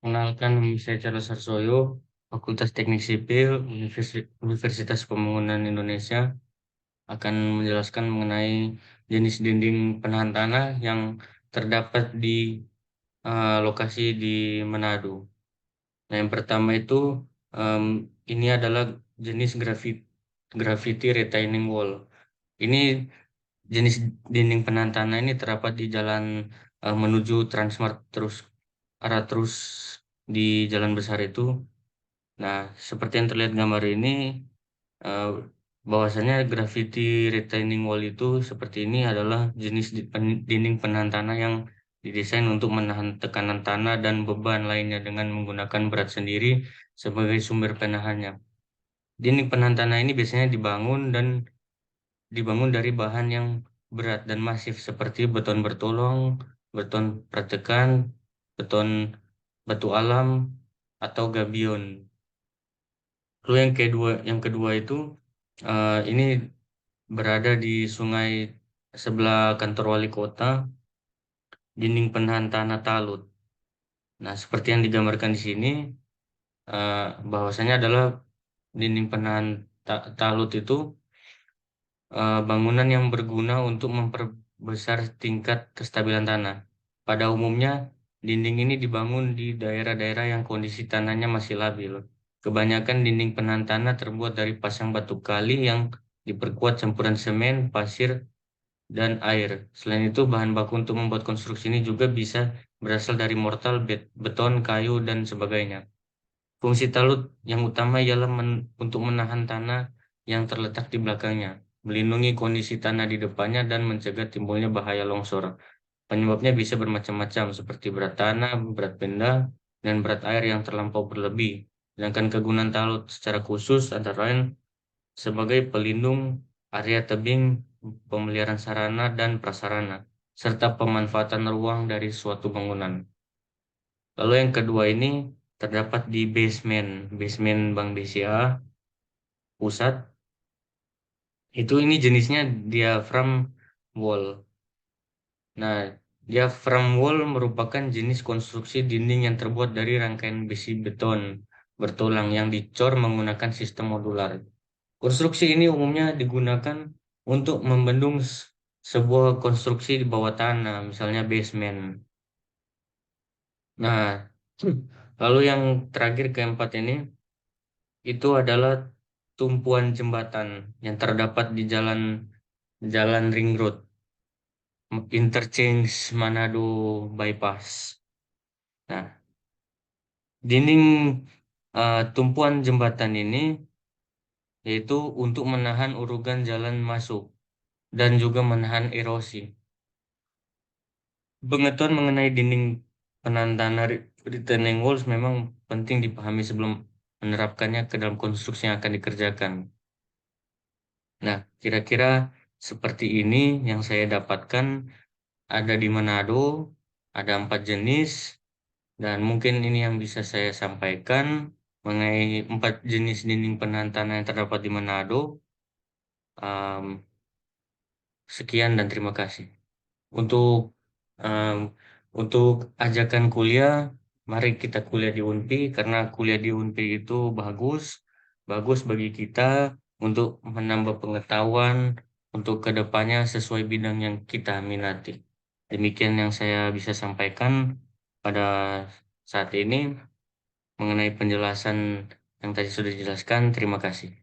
Kenalkan, nama saya Charles Harsoyo, Fakultas Teknik Sipil, Universitas Pembangunan Indonesia, akan menjelaskan mengenai jenis dinding penahan tanah yang terdapat di lokasi di Manado. Nah, yang pertama itu em, ini adalah jenis graffiti retaining wall. Ini jenis dinding penahan tanah ini terdapat di jalan menuju Transmart terus di jalan besar itu. Nah, seperti yang terlihat gambar ini, eh, bahwasanya graffiti retaining wall itu seperti ini adalah jenis dinding penahan tanah yang didesain untuk menahan tekanan tanah dan beban lainnya dengan menggunakan berat sendiri sebagai sumber penahannya. Dinding penahan tanah ini biasanya dibangun dari bahan yang berat dan masif seperti beton bertolong, beton pratekan, beton batu alam, atau gabion. Lalu yang kedua itu ini berada di sungai sebelah kantor wali kota, dinding penahan tanah talut. Nah, seperti yang digambarkan di sini, eh, bahwasanya adalah dinding penahan talut itu bangunan yang berguna untuk memperbesar tingkat kestabilan tanah. Pada umumnya, dinding ini dibangun di daerah-daerah yang kondisi tanahnya masih labil. Kebanyakan dinding penahan tanah terbuat dari pasang batu kali yang diperkuat campuran semen, pasir, dan air. Selain itu, bahan baku untuk membuat konstruksi ini juga bisa berasal dari mortal, beton, kayu, dan sebagainya. Fungsi talut yang utama ialah untuk menahan tanah yang terletak di belakangnya, melindungi kondisi tanah di depannya, dan mencegah timbulnya bahaya longsor. Penyebabnya bisa bermacam-macam, seperti berat tanah, berat benda, dan berat air yang terlampau berlebih. Sedangkan kegunaan talut secara khusus antara lain sebagai pelindung area tebing, pemeliharaan sarana dan prasarana, serta pemanfaatan ruang dari suatu bangunan. Lalu yang kedua ini terdapat di basement Bank BCA pusat. Ini jenisnya diaphragm wall. Nah, diaphragm wall merupakan jenis konstruksi dinding yang terbuat dari rangkaian besi beton bertulang yang dicor menggunakan sistem modular. Konstruksi ini umumnya digunakan untuk membendung sebuah konstruksi di bawah tanah, misalnya basement. Nah, lalu yang terakhir keempat ini itu adalah tumpuan jembatan yang terdapat di jalan Jalan Ring Road, Interchange Manado Bypass. Nah, dinding tumpuan jembatan ini yaitu untuk menahan urugan jalan masuk dan juga menahan erosi. Pengetahuan mengenai dinding penahan tanah retaining walls memang penting dipahami sebelum menerapkannya ke dalam konstruksi yang akan dikerjakan. Nah, kira-kira seperti ini yang saya dapatkan ada di Manado, ada 4 jenis, dan mungkin ini yang bisa saya sampaikan mengenai 4 jenis dinding penahan tanah yang terdapat di Manado. Um, Sekian dan terima kasih. Untuk um, untuk ajakan kuliah, mari kita kuliah di Unpi karena kuliah di Unpi itu bagus, bagus bagi kita untuk menambah pengetahuan untuk kedepannya sesuai bidang yang kita minati. Demikian yang saya bisa sampaikan pada saat ini mengenai penjelasan yang tadi sudah dijelaskan. Terima kasih.